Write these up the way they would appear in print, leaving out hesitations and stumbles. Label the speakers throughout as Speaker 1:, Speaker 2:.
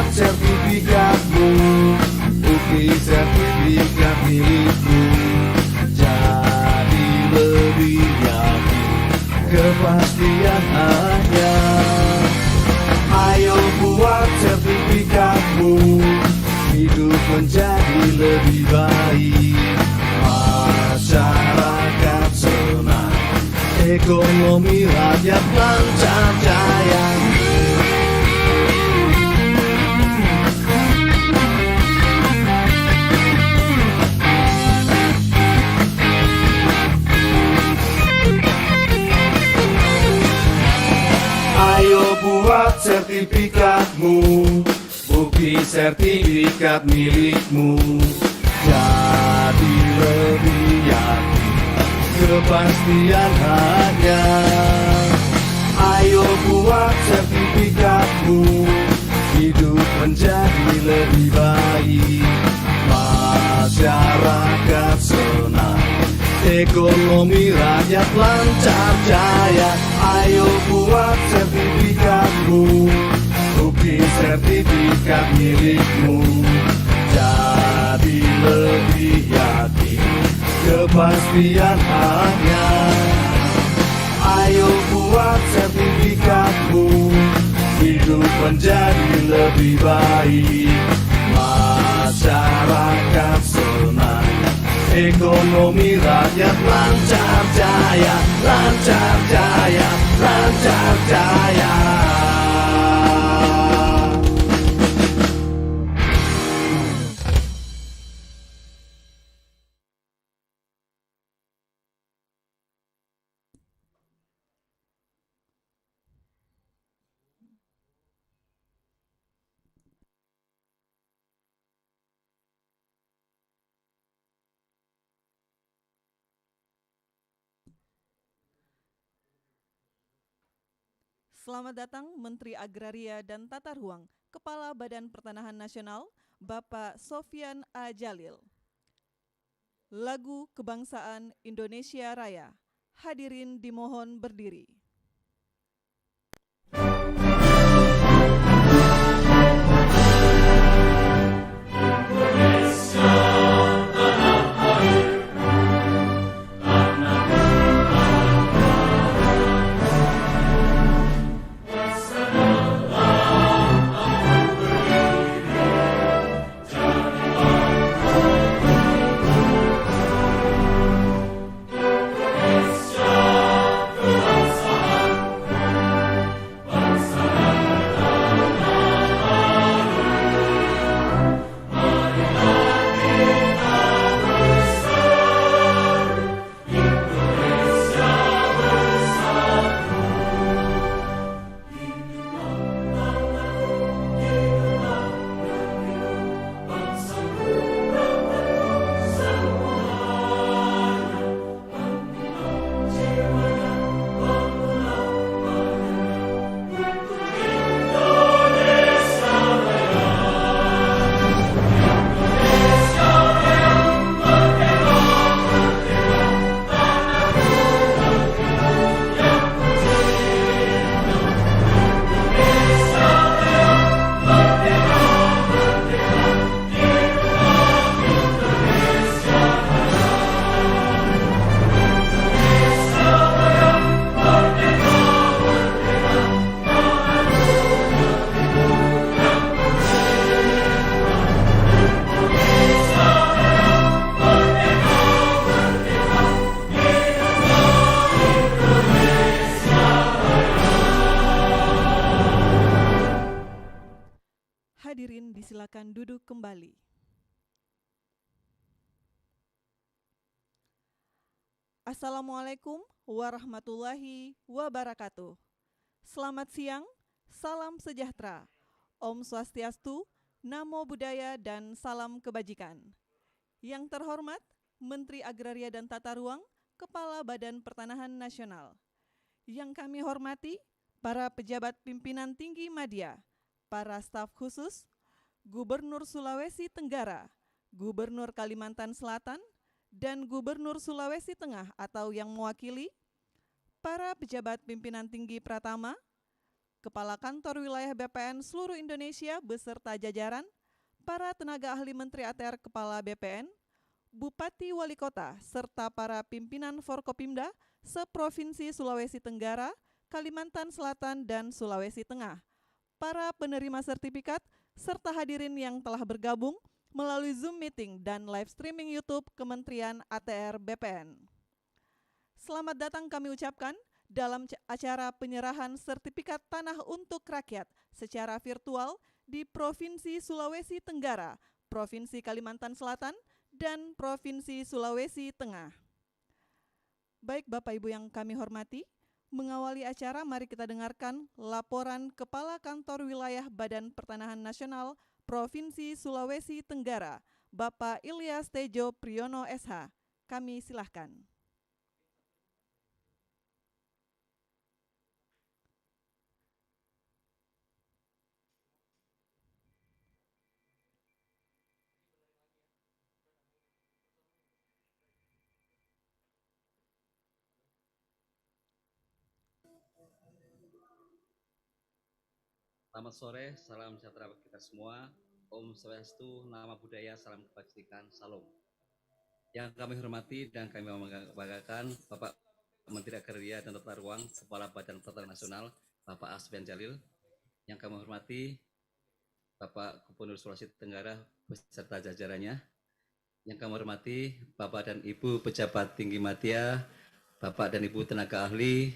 Speaker 1: buat sertifikatmu, bukti sertifikat milikmu. Jadi lebih yakin, kepastian hanya. Ayo buat sertifikatmu, hidup menjadi lebih baik. Masyarakat senang, ekonomi rakyat lancar jaya. Ayo buat sertifikatmu, bukti sertifikat milikmu. Jadi lebih yakin, kepastian hanya. Ayo buat sertifikatmu, hidup menjadi lebih baik. Masyarakat senang, ekonomi rakyat lancar jaya. Ayo buat sertifikatmu, bukti sertifikat milikmu. Jadi lebih yakin, kepastian hanya. Ayo buat sertifikatmu, hidup menjadi lebih baik. Masyarakat senang, ekonomi rakyat lancar jaya, lancar jaya, lancar jaya.
Speaker 2: Selamat datang Menteri Agraria dan Tata Ruang, Kepala Badan Pertanahan Nasional, Bapak Sofyan A. Jalil. Lagu Kebangsaan Indonesia Raya. Hadirin dimohon berdiri. Hadirin disilakan duduk kembali. Assalamualaikum warahmatullahi wabarakatuh. Selamat siang, salam sejahtera, Om Swastiastu, Namo Buddhaya, dan salam kebajikan. Yang terhormat, Menteri Agraria dan Tata Ruang, Kepala Badan Pertanahan Nasional. Yang kami hormati, para pejabat pimpinan tinggi media, para staf khusus, Gubernur Sulawesi Tenggara, Gubernur Kalimantan Selatan, dan Gubernur Sulawesi Tengah atau yang mewakili, para pejabat pimpinan tinggi Pratama, Kepala Kantor Wilayah BPN seluruh Indonesia beserta jajaran, para tenaga ahli Menteri ATR Kepala BPN, Bupati Wali Kota, serta para pimpinan Forkopimda seprovinsi Sulawesi Tenggara, Kalimantan Selatan, dan Sulawesi Tengah, para penerima sertifikat, serta hadirin yang telah bergabung melalui Zoom Meeting dan live streaming YouTube Kementerian ATR BPN. Selamat datang kami ucapkan dalam acara penyerahan sertifikat tanah untuk rakyat secara virtual di Provinsi Sulawesi Tenggara, Provinsi Kalimantan Selatan, dan Provinsi Sulawesi Tengah. Baik Bapak Ibu yang kami hormati, mengawali acara mari kita dengarkan laporan Kepala Kantor Wilayah Badan Pertanahan Nasional Provinsi Sulawesi Tenggara, Bapak Ilyas Tejo Priyono SH. Kami silahkan.
Speaker 3: Selamat sore, salam sejahtera bagi kita semua. Om Swastiastu, Nama Budaya, salam kebajikan, salam. Yang kami hormati dan kami banggakan Bapak Menteri Agraria dan Tata Ruang, Kepala Badan Pertanahan Nasional, Bapak Asfian Jalil. Yang kami hormati Bapak Gubernur Sulawesi Tenggara beserta jajarannya. Yang kami hormati Bapak dan Ibu pejabat tinggi media, Bapak dan Ibu tenaga ahli,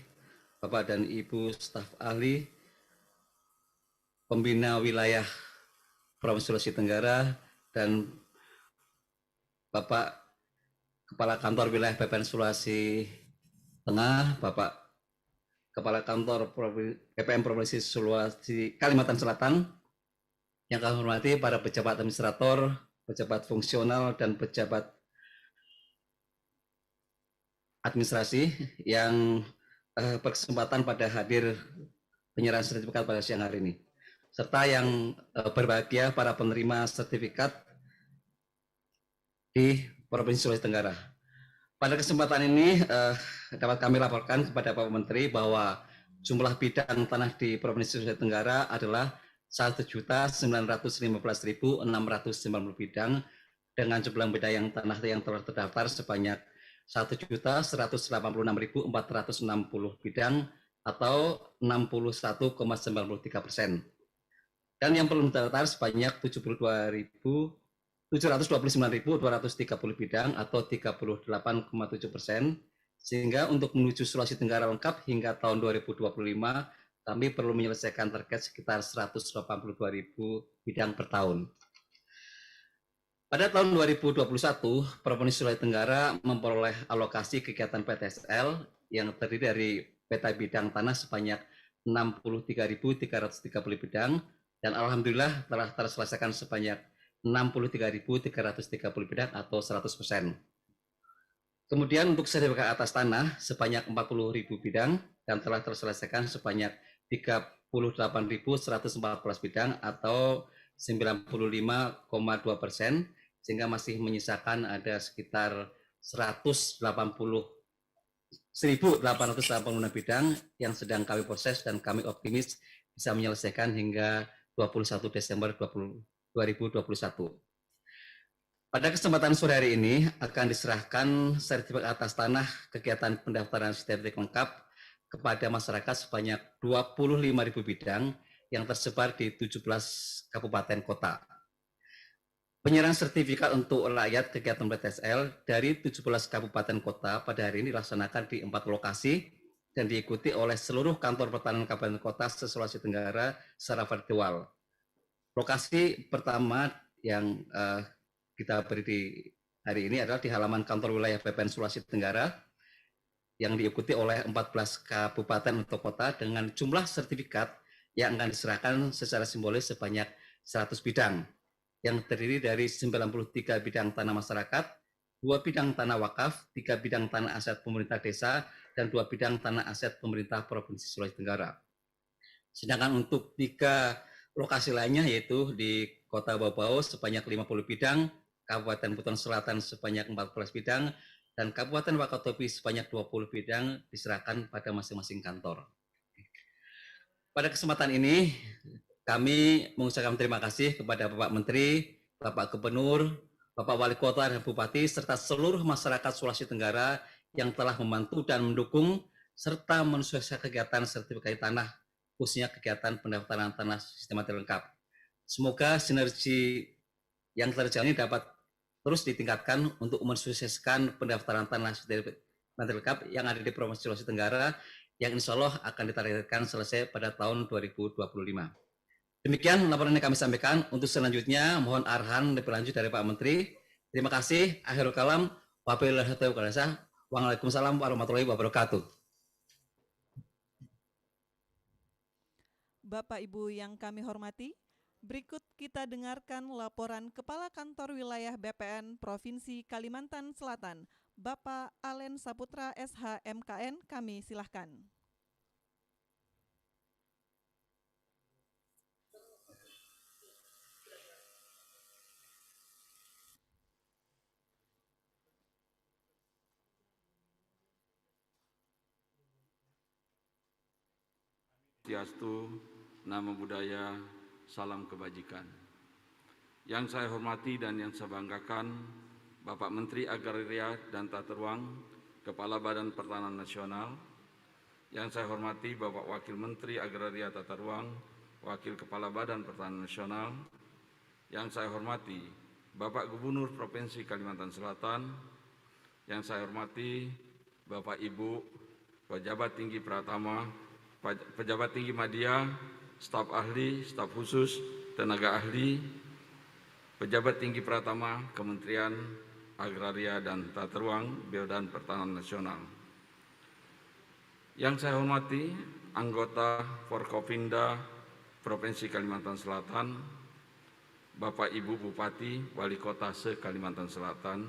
Speaker 3: Bapak dan Ibu staf ahli, pembina wilayah Provinsi Sulawesi Tenggara, dan Bapak Kepala Kantor Wilayah BPN Sulawesi Tengah, Bapak Kepala Kantor BPN Provinsi Sulawesi Kalimantan Selatan, yang kami hormati para pejabat administrator, pejabat fungsional, dan pejabat administrasi yang berkesempatan pada hadir penyerahan sertifikat pada siang hari ini, serta yang berbahagia para penerima sertifikat di Provinsi Sulawesi Tenggara. Pada kesempatan ini dapat kami laporkan kepada Bapak Menteri bahwa jumlah bidang tanah di Provinsi Sulawesi Tenggara adalah 1.915.690 bidang dengan jumlah bidang yang tanah yang telah terdaftar sebanyak 1.186.460 bidang atau 61,93%. Dan yang belum terdaftar sebanyak 729.230 bidang atau 38,7%, sehingga untuk menuju Sulawesi Tenggara lengkap hingga tahun 2025 kami perlu menyelesaikan target sekitar 182.000 bidang per tahun. Pada tahun 2021, Provinsi Sulawesi Tenggara memperoleh alokasi kegiatan PTSL yang terdiri dari peta bidang tanah sebanyak 63.330 bidang, dan alhamdulillah telah terselesaikan sebanyak 63.330 bidang atau 100%. Kemudian untuk sertifikat atas tanah sebanyak 40.000 bidang dan telah terselesaikan sebanyak 38.114 bidang atau 95,2%, sehingga masih menyisakan ada sekitar 1.886 bidang yang sedang kami proses dan kami optimis bisa menyelesaikan hingga 21 Desember 2021. Pada kesempatan sore hari ini akan diserahkan sertifikat atas tanah kegiatan pendaftaran sertifikat lengkap kepada masyarakat sebanyak 25.000 bidang yang tersebar di 17 kabupaten kota. Penyerahan sertifikat untuk rakyat kegiatan PTSL dari 17 kabupaten kota pada hari ini dilaksanakan di 4 lokasi dan diikuti oleh seluruh kantor pertanahan kabupaten kota se-Sulawesi Tenggara secara virtual. Lokasi pertama yang kita beri di hari ini adalah di halaman kantor wilayah BPN Sulawesi Tenggara yang diikuti oleh 14 kabupaten atau kota dengan jumlah sertifikat yang akan diserahkan secara simbolis sebanyak 100 bidang yang terdiri dari 93 bidang tanah masyarakat, 2 bidang tanah wakaf, 3 bidang tanah aset pemerintah desa, dan 2 bidang tanah aset pemerintah Provinsi Sulawesi Tenggara. Sedangkan untuk 3 lokasi lainnya yaitu di Kota Bau-Bau sebanyak 50 bidang, Kabupaten Buton Selatan sebanyak 14 bidang, dan Kabupaten Wakatobi sebanyak 20 bidang diserahkan pada masing-masing kantor. Pada kesempatan ini, kami mengucapkan terima kasih kepada Bapak Menteri, Bapak Gubernur, Bapak Wali Kota dan Bupati, serta seluruh masyarakat Sulawesi Tenggara yang telah membantu dan mendukung serta mensukseskan kegiatan sertifikasi tanah, khususnya kegiatan pendaftaran tanah sistematis lengkap. Semoga sinergi yang terjalin dapat terus ditingkatkan untuk mensukseskan pendaftaran tanah sertifikasi lengkap yang ada di Provinsi Sulawesi Tenggara, yang insya Allah akan ditargetkan selesai pada tahun 2025. Demikian laporan yang kami sampaikan. Untuk selanjutnya, mohon arahan lebih lanjut dari Pak Menteri. Terima kasih. Akhirul kalam. Waalaikumsalam warahmatullahi wabarakatuh.
Speaker 2: Bapak Ibu yang kami hormati, berikut kita dengarkan laporan Kepala Kantor Wilayah BPN Provinsi Kalimantan Selatan, Bapak Alen Saputra SH MKN, kami silahkan.
Speaker 4: Swastiastu, Namo Buddhaya, salam kebajikan. Yang saya hormati dan yang saya banggakan, Bapak Menteri Agraria dan Tata Ruang, Kepala Badan Pertanahan Nasional. Yang saya hormati Bapak Wakil Menteri Agraria Tata Ruang, Wakil Kepala Badan Pertanahan Nasional. Yang saya hormati Bapak Gubernur Provinsi Kalimantan Selatan. Yang saya hormati Bapak Ibu Pejabat Tinggi Pratama, Pejabat Tinggi Madya, staf ahli, staf khusus, tenaga ahli, pejabat tinggi Pratama, Kementerian Agraria dan Tata Ruang, Badan Pertanahan Nasional. Yang saya hormati anggota Forkopimda Provinsi Kalimantan Selatan, Bapak Ibu Bupati, Wali Kota se-Kalimantan Selatan,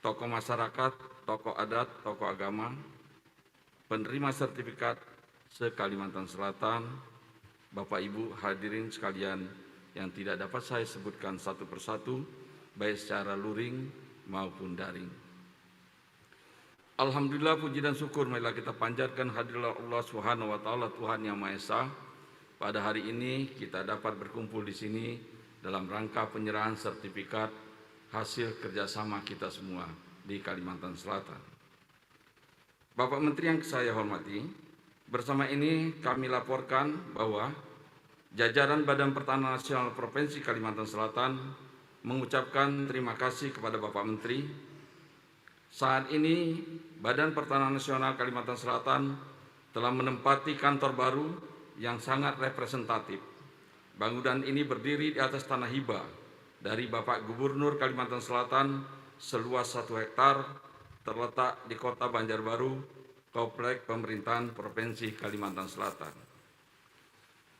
Speaker 4: tokoh masyarakat, tokoh adat, tokoh agama, penerima sertifikat se-Kalimantan Selatan, Bapak Ibu hadirin sekalian yang tidak dapat saya sebutkan satu persatu, baik secara luring maupun daring. Alhamdulillah, puji dan syukur marilah kita panjatkan hadirat Allah Subhanahu wa taala, Tuhan yang Maha Esa. Pada hari ini kita dapat berkumpul di sini dalam rangka penyerahan sertifikat hasil kerjasama kita semua di Kalimantan Selatan. Bapak Menteri yang saya hormati, bersama ini kami laporkan bahwa jajaran Badan Pertanahan Nasional Provinsi Kalimantan Selatan mengucapkan terima kasih kepada Bapak Menteri. Saat ini Badan Pertanahan Nasional Kalimantan Selatan telah menempati kantor baru yang sangat representatif. Bangunan ini berdiri di atas tanah hibah dari Bapak Gubernur Kalimantan Selatan seluas 1 hektar, terletak di Kota Banjarbaru, Komplek Pemerintahan Provinsi Kalimantan Selatan.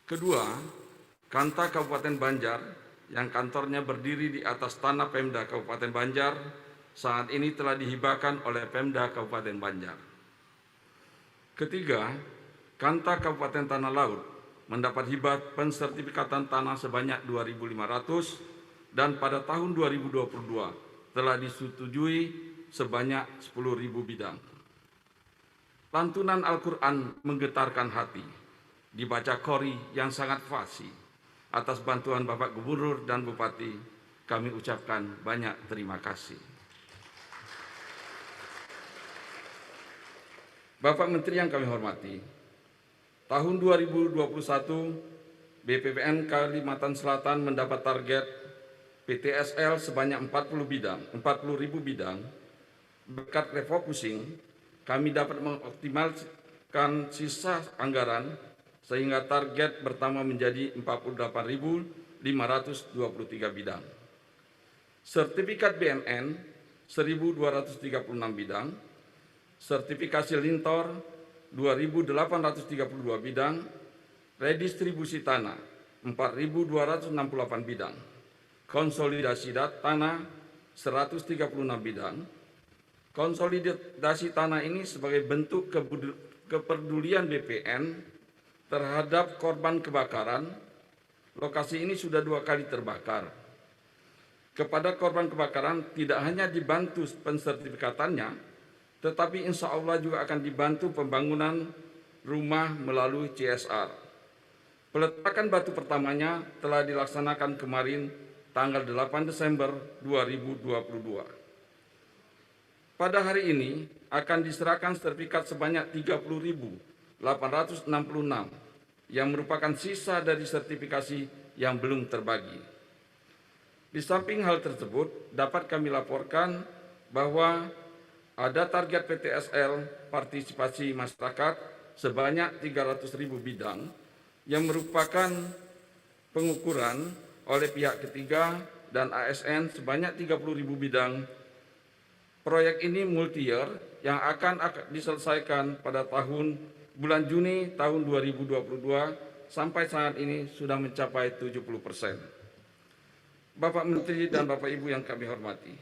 Speaker 4: Kedua, Kanta Kabupaten Banjar yang kantornya berdiri di atas tanah Pemda Kabupaten Banjar saat ini telah dihibahkan oleh Pemda Kabupaten Banjar. Ketiga, Kanta Kabupaten Tanah Laut mendapat hibah pensertifikatan tanah sebanyak 2.500 dan pada tahun 2022 telah disetujui sebanyak 10.000 bidang. Lantunan Al-Quran menggetarkan hati, dibaca qori yang sangat fasih. Atas bantuan Bapak Gubernur dan Bupati, kami ucapkan banyak terima kasih. Bapak Menteri yang kami hormati, tahun 2021 BPPN Kalimantan Selatan mendapat target PTSL sebanyak 40.000 bidang. Berkat refocusing, kami dapat mengoptimalkan sisa anggaran sehingga target pertama menjadi 48.523 bidang. Sertifikat BNN 1.236 bidang, sertifikasi lintor 2.832 bidang, redistribusi tanah 4.268 bidang, konsolidasi tanah 136 bidang. Konsolidasi tanah ini sebagai bentuk kepedulian BPN terhadap korban kebakaran. Lokasi ini sudah 2 kali terbakar. Kepada korban kebakaran tidak hanya dibantu pensertifikatannya, tetapi insya Allah juga akan dibantu pembangunan rumah melalui CSR. Peletakan batu pertamanya telah dilaksanakan kemarin tanggal 8 Desember 2022. Pada hari ini akan diserahkan sertifikat sebanyak 30.866 yang merupakan sisa dari sertifikasi yang belum terbagi. Di samping hal tersebut, dapat kami laporkan bahwa ada target PTSL partisipasi masyarakat sebanyak 300.000 bidang yang merupakan pengukuran oleh pihak ketiga dan ASN sebanyak 30.000 bidang. Proyek ini multi-year yang akan diselesaikan pada bulan Juni tahun 2022 sampai saat ini sudah mencapai 70%. Bapak Menteri dan Bapak Ibu yang kami hormati,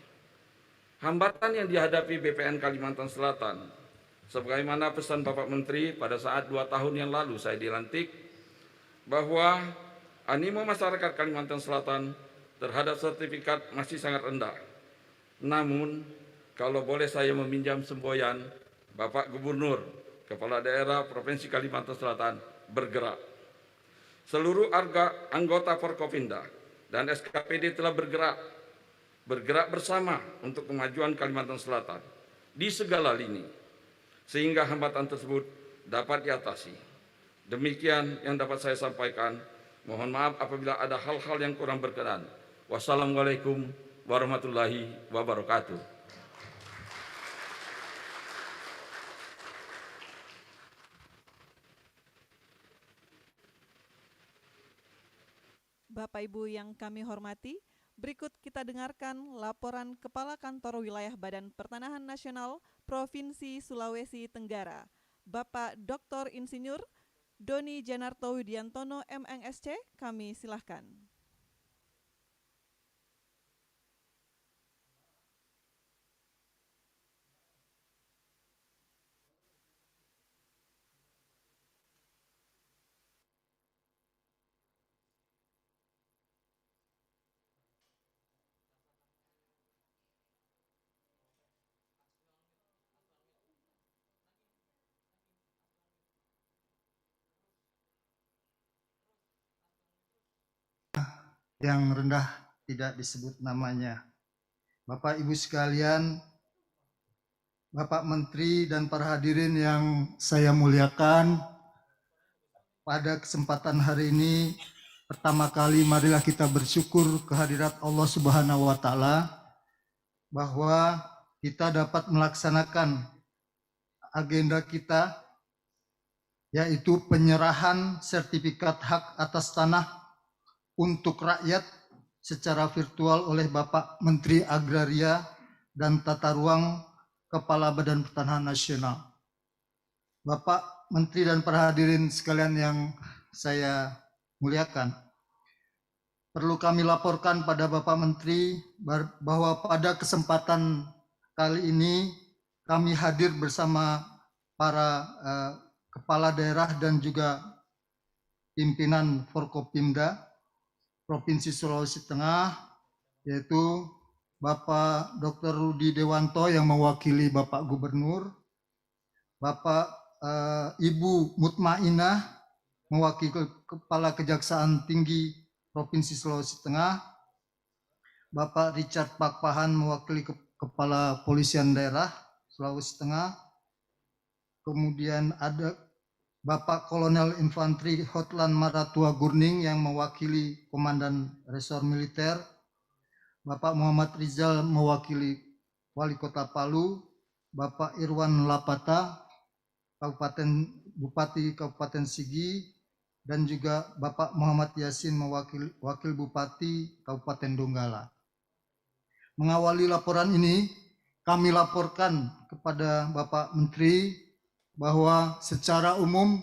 Speaker 4: hambatan yang dihadapi BPN Kalimantan Selatan, sebagaimana pesan Bapak Menteri pada saat 2 tahun yang lalu saya dilantik, bahwa animo masyarakat Kalimantan Selatan terhadap sertifikat masih sangat rendah. Namun, kalau boleh saya meminjam semboyan Bapak Gubernur, Kepala Daerah Provinsi Kalimantan Selatan bergerak. Seluruh anggota Forkopimda dan SKPD telah bergerak bersama untuk kemajuan Kalimantan Selatan di segala lini, sehingga hambatan tersebut dapat diatasi. Demikian yang dapat saya sampaikan. Mohon maaf apabila ada hal-hal yang kurang berkenan. Wassalamualaikum warahmatullahi wabarakatuh.
Speaker 2: Bapak Ibu yang kami hormati, berikut kita dengarkan laporan Kepala Kantor Wilayah Badan Pertanahan Nasional Provinsi Sulawesi Tenggara, Bapak Dr. Insinyur Doni Janarto Widiantono MNSC. Kami silahkan.
Speaker 5: Yang rendah tidak disebut namanya. Bapak Ibu sekalian, Bapak Menteri dan para hadirin yang saya muliakan, pada kesempatan hari ini pertama kali marilah kita bersyukur kehadirat Allah Subhanahu wa taala bahwa kita dapat melaksanakan agenda kita, yaitu penyerahan sertifikat hak atas tanah untuk rakyat secara virtual oleh Bapak Menteri Agraria dan Tata Ruang Kepala Badan Pertanahan Nasional. Bapak Menteri dan para hadirin sekalian yang saya muliakan, perlu kami laporkan pada Bapak Menteri bahwa pada kesempatan kali ini kami hadir bersama para kepala daerah dan juga pimpinan Forkopimda Provinsi Sulawesi Tengah, yaitu Bapak Dr. Rudi Dewanto yang mewakili Bapak Gubernur, Bapak Ibu Mutmainah mewakili Kepala Kejaksaan Tinggi Provinsi Sulawesi Tengah, Bapak Richard Pakpahan mewakili Kepala Polisian Daerah Sulawesi Tengah, kemudian ada Bapak Kolonel Infanteri Hotlan Maratua Gurning yang mewakili Komandan Resor Militer, Bapak Muhammad Rizal mewakili Wali Kota Palu, Bapak Irwan Lapata, Bupati Kabupaten Sigi, dan juga Bapak Muhammad Yasin Wakil Bupati Kabupaten Donggala. Mengawali laporan ini, kami laporkan kepada Bapak Menteri bahwa secara umum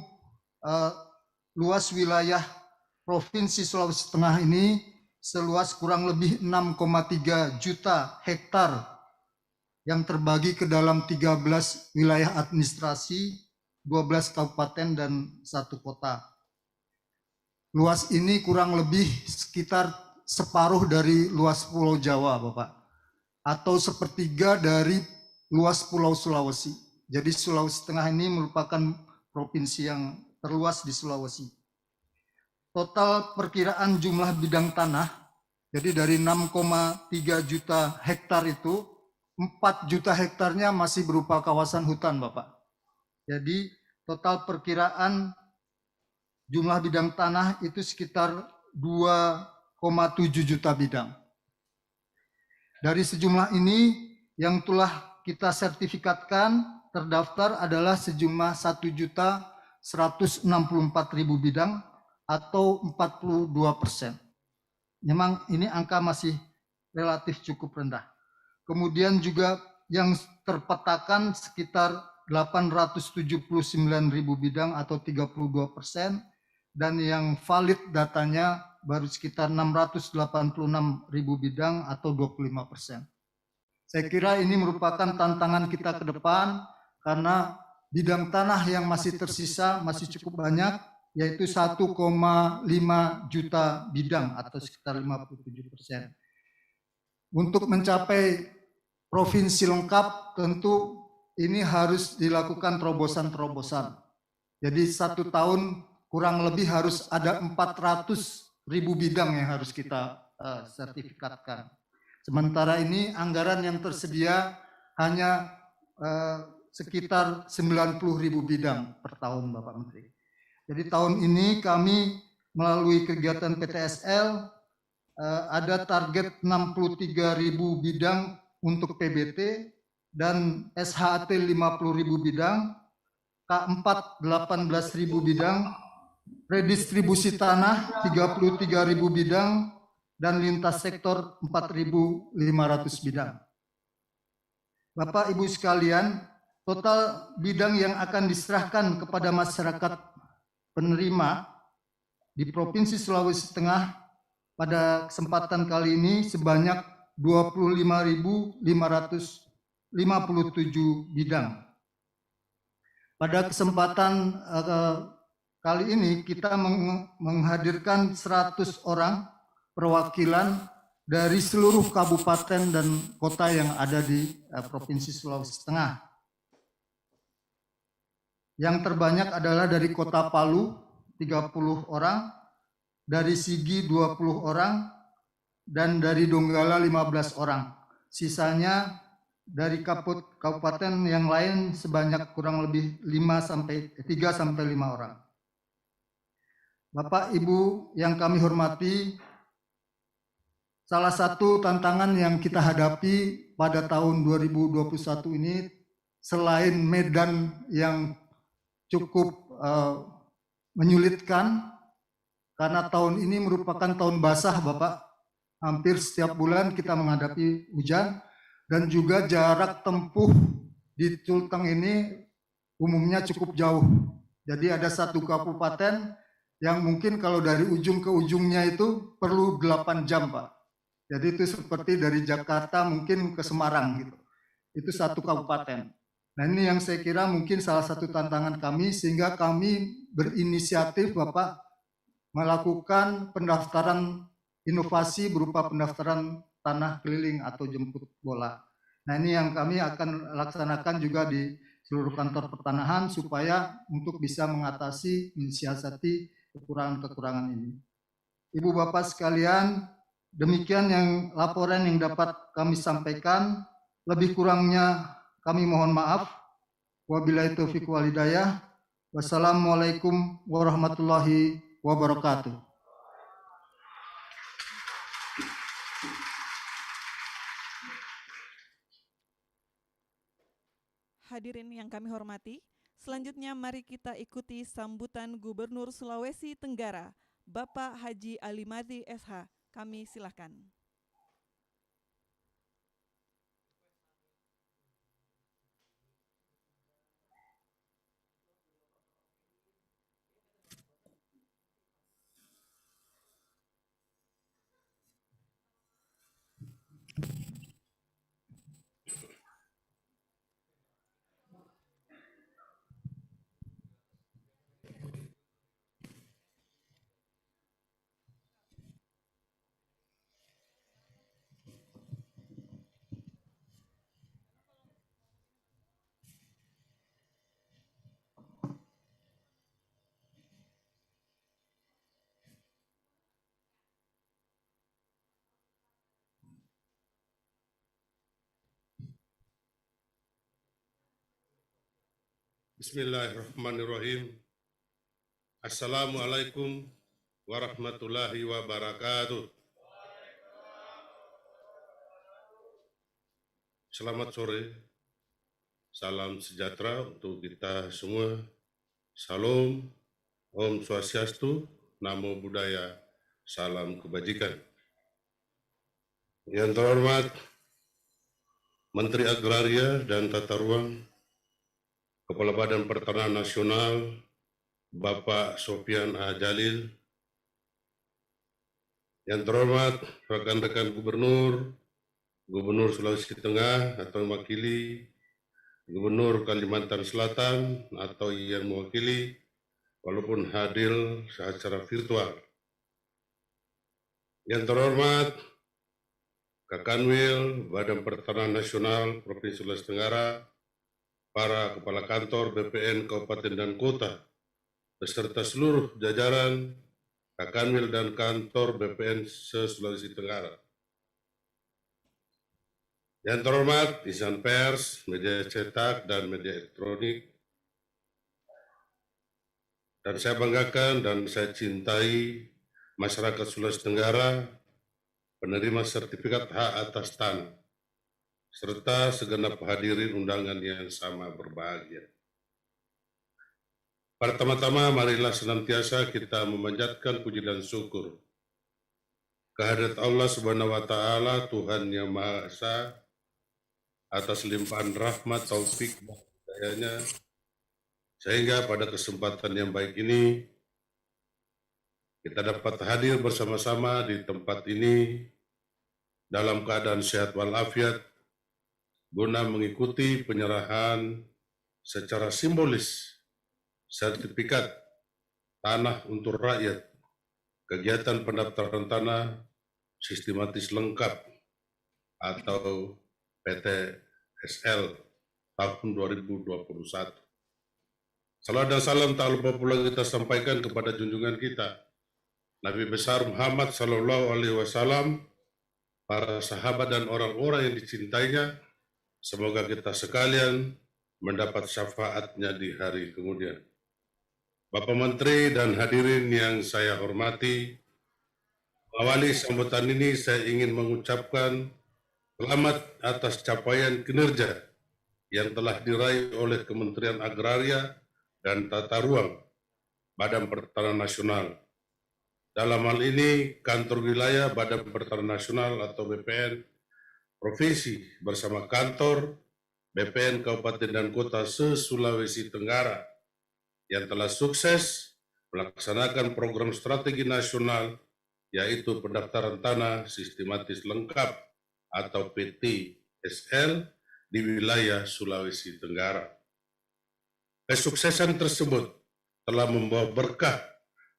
Speaker 5: luas wilayah Provinsi Sulawesi Tengah ini seluas kurang lebih 6,3 juta hektar yang terbagi ke dalam 13 wilayah administrasi, 12 kabupaten dan 1 kota. Luas ini kurang lebih sekitar separuh dari luas Pulau Jawa, Bapak, atau sepertiga dari luas Pulau Sulawesi. Jadi Sulawesi Tengah ini merupakan provinsi yang terluas di Sulawesi. Total perkiraan jumlah bidang tanah, jadi dari 6,3 juta hektar itu, 4 juta hektarnya masih berupa kawasan hutan, Bapak. Jadi total perkiraan jumlah bidang tanah itu sekitar 2,7 juta bidang. Dari sejumlah ini yang telah kita sertifikatkan terdaftar adalah sejumlah 1.164.000 bidang atau 42%. Memang ini angka masih relatif cukup rendah. Kemudian juga yang terpetakan sekitar 879.000 bidang atau 32%, dan yang valid datanya baru sekitar 686.000 bidang atau 25%. Saya kira ini merupakan tantangan kita ke depan karena bidang tanah yang masih tersisa masih cukup banyak, yaitu 1,5 juta bidang atau sekitar 57%. Untuk mencapai provinsi lengkap tentu ini harus dilakukan terobosan-terobosan. Jadi 1 tahun kurang lebih harus ada 400.000 bidang yang harus kita sertifikatkan. Sementara ini anggaran yang tersedia hanya sekitar 90.000 bidang per tahun, Bapak Menteri. Jadi tahun ini kami melalui kegiatan PTSL ada target 63.000 bidang untuk PBT dan SHAT 50.000 bidang, K4 18.000 bidang, redistribusi tanah 33.000 bidang, dan lintas sektor 4.500 bidang. Bapak Ibu sekalian, total bidang yang akan diserahkan kepada masyarakat penerima di Provinsi Sulawesi Tengah pada kesempatan kali ini sebanyak 25.557 bidang. Pada kesempatan kali ini kita menghadirkan 100 orang perwakilan dari seluruh kabupaten dan kota yang ada di Provinsi Sulawesi Tengah. Yang terbanyak adalah dari Kota Palu 30 orang, dari Sigi 20 orang, dan dari Donggala 15 orang. Sisanya dari kabupaten yang lain sebanyak kurang lebih 3 sampai 5 orang. Bapak Ibu yang kami hormati, salah satu tantangan yang kita hadapi pada tahun 2021 ini selain medan yang cukup menyulitkan, karena tahun ini merupakan tahun basah, Bapak. Hampir setiap bulan kita menghadapi hujan, dan juga jarak tempuh di Culteng ini umumnya cukup jauh. Jadi ada satu kabupaten yang mungkin kalau dari ujung ke ujungnya itu perlu 8 jam, Pak. Jadi itu seperti dari Jakarta mungkin ke Semarang gitu. Itu satu kabupaten. Nah ini yang saya kira mungkin salah satu tantangan kami, sehingga kami berinisiatif, Bapak, melakukan pendaftaran inovasi berupa pendaftaran tanah keliling atau jemput bola. Nah ini yang kami akan laksanakan juga di seluruh kantor pertanahan supaya untuk bisa mengatasi, mensiasati kekurangan-kekurangan ini. Ibu Bapak sekalian, demikian yang laporan yang dapat kami sampaikan. Lebih kurangnya kami mohon maaf. Wabillahi taufiq wal hidayah. Wassalamualaikum warahmatullahi wabarakatuh.
Speaker 2: Hadirin yang kami hormati, selanjutnya mari kita ikuti sambutan Gubernur Sulawesi Tenggara, Bapak Haji Alimadi SH. Kami silakan.
Speaker 6: Bismillahirrahmanirrahim. Assalamualaikum warahmatullahi wabarakatuh. Selamat sore. Salam sejahtera untuk kita semua. Salam, Om Swastiastu, Namo Buddhaya, salam kebajikan. Yang terhormat Menteri Agraria dan Tata Ruang, Kepala Badan Pertanahan Nasional, Bapak Sofyan A. Jalil, yang terhormat rekan-rekan Gubernur, Gubernur Sulawesi Tengah atau mewakili, Gubernur Kalimantan Selatan atau yang mewakili, walaupun hadir secara virtual. Yang terhormat Kakanwil Badan Pertanahan Nasional Provinsi Sulawesi Tenggara, para kepala kantor BPN Kabupaten dan Kota, beserta seluruh jajaran Kakanwil dan kantor BPN se-Sulawesi Tenggara. Yang terhormat insan pers, media cetak, dan media elektronik. Dan saya banggakan dan saya cintai masyarakat Sulawesi Tenggara, penerima sertifikat hak atas tanah, serta segenap hadirin undangan yang sama berbahagia. Pertama-tama, marilah senantiasa kita memanjatkan puji dan syukur kehadirat Allah Subhanahu wa Ta'ala, Tuhan yang Maha Esa, atas limpahan rahmat, taufik, dan hidayahnya, sehingga pada kesempatan yang baik ini kita dapat hadir bersama-sama di tempat ini dalam keadaan sehat walafiat, guna mengikuti penyerahan secara simbolis sertifikat tanah untuk rakyat, kegiatan pendaftaran tanah sistematis lengkap atau PTSL tahun 2021. Salam dan salam tak lupa pula kita sampaikan kepada junjungan kita Nabi besar Muhammad Sallallahu Alaihi Wasallam, para sahabat dan orang-orang yang dicintainya. Semoga kita sekalian mendapat syafaatnya di hari kemudian. Bapak Menteri dan hadirin yang saya hormati, awali sambutan ini saya ingin mengucapkan selamat atas capaian kinerja yang telah diraih oleh Kementerian Agraria dan Tata Ruang, Badan Pertanahan Nasional. Dalam hal ini, Kantor Wilayah Badan Pertanahan Nasional atau BPN Provinsi bersama Kantor BPN Kabupaten dan Kota se-Sulawesi Tenggara yang telah sukses melaksanakan program strategi nasional, yaitu pendaftaran tanah sistematis lengkap atau PTSL di wilayah Sulawesi Tenggara. Kesuksesan tersebut telah membawa berkah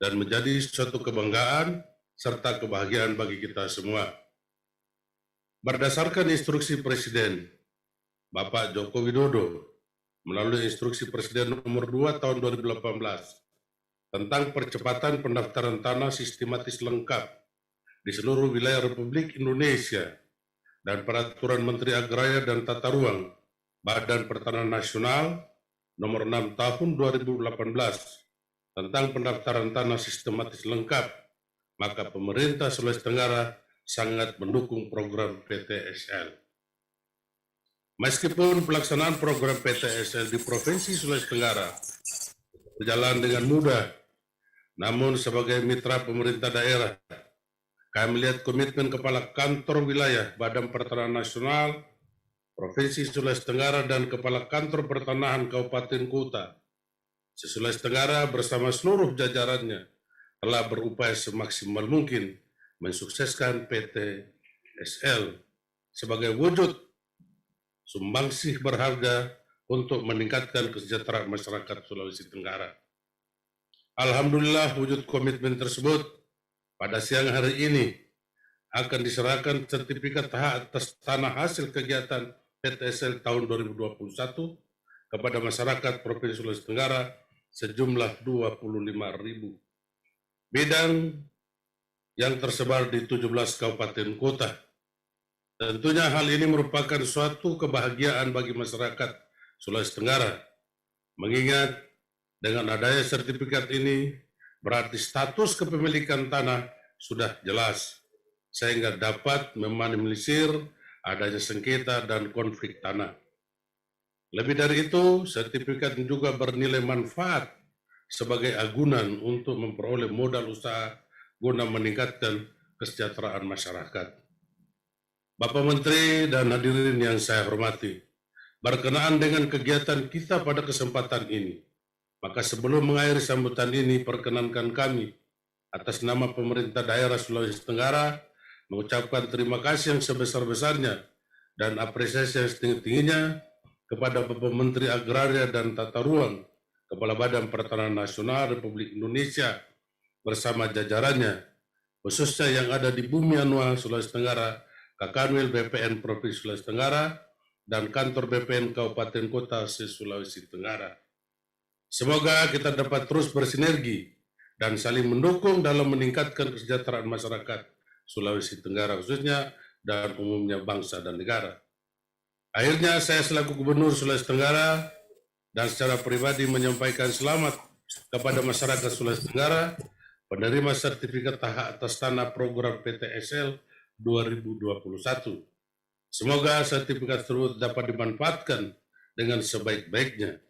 Speaker 6: dan menjadi suatu kebanggaan serta kebahagiaan bagi kita semua. Berdasarkan instruksi Presiden Bapak Joko Widodo melalui instruksi Presiden nomor 2 tahun 2018 tentang percepatan pendaftaran tanah sistematis lengkap di seluruh wilayah Republik Indonesia dan Peraturan Menteri Agraria dan Tata Ruang Badan Pertanahan Nasional nomor 6 tahun 2018 tentang pendaftaran tanah sistematis lengkap, maka pemerintah Sulawesi Tenggara sangat mendukung program PTSL. Meskipun pelaksanaan program PTSL di Provinsi Sulawesi Tenggara berjalan dengan mudah, namun sebagai mitra pemerintah daerah, kami melihat komitmen Kepala Kantor Wilayah Badan Pertanahan Nasional Provinsi Sulawesi Tenggara dan Kepala Kantor Pertanahan Kabupaten Kota Sulawesi Tenggara bersama seluruh jajarannya telah berupaya semaksimal mungkin mensukseskan PTSL sebagai wujud sumbangsih berharga untuk meningkatkan kesejahteraan masyarakat Sulawesi Tenggara. Alhamdulillah, wujud komitmen tersebut pada siang hari ini akan diserahkan sertifikat hak atas tanah hasil kegiatan PTSL tahun 2021 kepada masyarakat Provinsi Sulawesi Tenggara sejumlah 25.000 bidang yang tersebar di 17 kabupaten kota. Tentunya hal ini merupakan suatu kebahagiaan bagi masyarakat Sulawesi Tenggara, Mengingat dengan adanya sertifikat ini, berarti status kepemilikan tanah sudah jelas, sehingga dapat meminimalisir adanya sengketa dan konflik tanah. Lebih dari itu, sertifikat juga bernilai manfaat sebagai agunan untuk memperoleh modal usaha guna meningkatkan kesejahteraan masyarakat. Bapak Menteri dan hadirin yang saya hormati, berkenaan dengan kegiatan kita pada kesempatan ini, maka sebelum mengakhiri sambutan ini, perkenankan kami atas nama pemerintah daerah Sulawesi Tenggara mengucapkan terima kasih yang sebesar-besarnya dan apresiasi yang setinggi-tingginya kepada Bapak Menteri Agraria dan Tata Ruang, Kepala Badan Pertanahan Nasional Republik Indonesia bersama jajarannya, khususnya yang ada di Bumi Anua, Sulawesi Tenggara, Kakanwil BPN Provinsi Sulawesi Tenggara, dan kantor BPN Kabupaten Kota se-Sulawesi Tenggara. Semoga kita dapat terus bersinergi dan saling mendukung dalam meningkatkan kesejahteraan masyarakat Sulawesi Tenggara khususnya dan umumnya bangsa dan negara. Akhirnya saya selaku Gubernur Sulawesi Tenggara dan secara pribadi menyampaikan selamat kepada masyarakat Sulawesi Tenggara penerima sertifikat hak atas tanah program PTSL 2021. Semoga sertifikat tersebut dapat dimanfaatkan dengan sebaik-baiknya.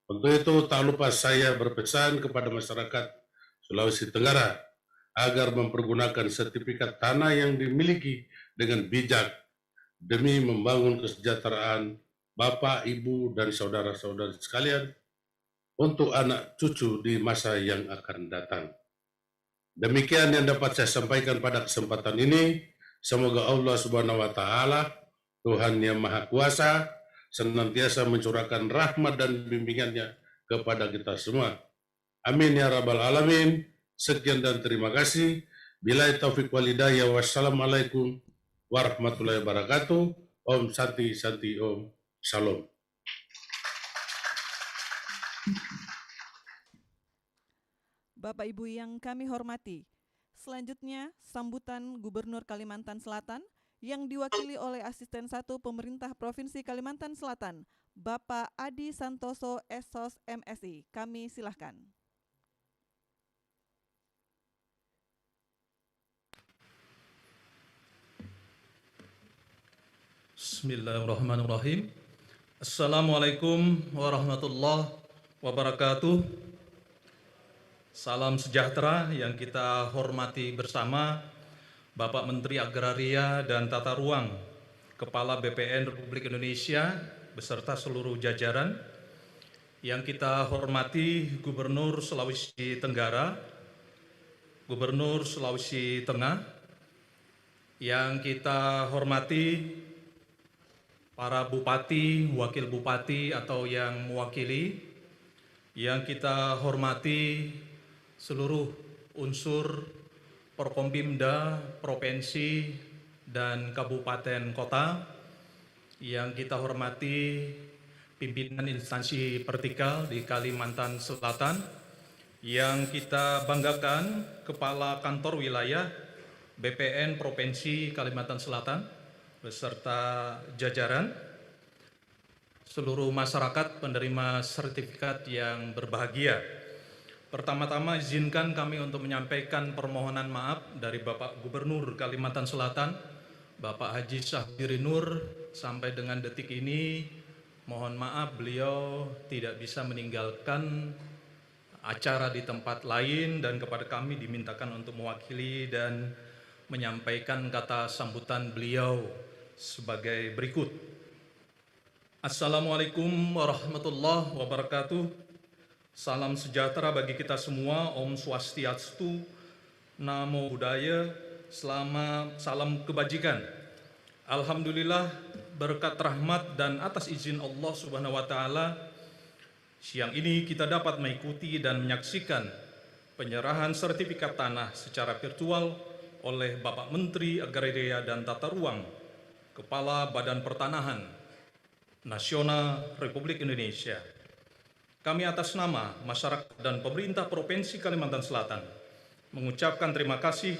Speaker 6: Untuk itu tak lupa saya berpesan kepada masyarakat Sulawesi Tenggara agar mempergunakan sertifikat tanah yang dimiliki dengan bijak demi membangun kesejahteraan Bapak, Ibu, dan saudara-saudari sekalian untuk anak cucu di masa yang akan datang. Demikian yang dapat saya sampaikan pada kesempatan ini. Semoga Allah Subhanahu wa Ta'ala, Tuhan yang Maha Kuasa, senantiasa mencurahkan rahmat dan bimbingannya kepada kita semua. Amin ya Rabbal Alamin. Sekian dan terima kasih. Billahi taufiq wal hidayah. Wassalamualaikum warahmatullahi wabarakatuh. Om Santi Santi Om. Shalom.
Speaker 2: Bapak Ibu yang kami hormati, selanjutnya sambutan Gubernur Kalimantan Selatan yang diwakili oleh Asisten 1 Pemerintah Provinsi Kalimantan Selatan, Bapak Adi Santoso Esos MSI. Kami silahkan.
Speaker 7: Bismillahirrahmanirrahim. Assalamualaikum warahmatullahi wabarakatuh. Salam sejahtera yang kita hormati bersama Bapak Menteri Agraria dan Tata Ruang, Kepala BPN Republik Indonesia beserta seluruh jajaran, yang kita hormati Gubernur Sulawesi Tenggara, Gubernur Sulawesi Tengah, yang kita hormati para bupati, wakil bupati atau yang mewakili, yang kita hormati seluruh unsur Porkompimda, provinsi, dan kabupaten kota, yang kita hormati pimpinan instansi vertikal di Kalimantan Selatan, yang kita banggakan Kepala Kantor Wilayah BPN Provinsi Kalimantan Selatan, beserta jajaran, seluruh masyarakat penerima sertifikat yang berbahagia. Pertama-tama izinkan kami untuk menyampaikan permohonan maaf dari Bapak Gubernur Kalimantan Selatan, Bapak Haji Syahbiri Nur. Sampai dengan detik ini, mohon maaf beliau tidak bisa meninggalkan acara di tempat lain dan kepada kami dimintakan untuk mewakili dan menyampaikan kata sambutan beliau sebagai berikut. Assalamualaikum warahmatullahi wabarakatuh. Salam sejahtera bagi kita semua. Om Swastiastu, Namo Buddhaya, salam kebajikan. Alhamdulillah, berkat rahmat dan atas izin Allah Subhanahu wa Ta'ala, siang ini kita dapat mengikuti dan menyaksikan penyerahan sertifikat tanah secara virtual oleh Bapak Menteri Agraria dan Tata Ruang, Kepala Badan Pertanahan Nasional Republik Indonesia. Kami atas nama masyarakat dan pemerintah Provinsi Kalimantan Selatan mengucapkan terima kasih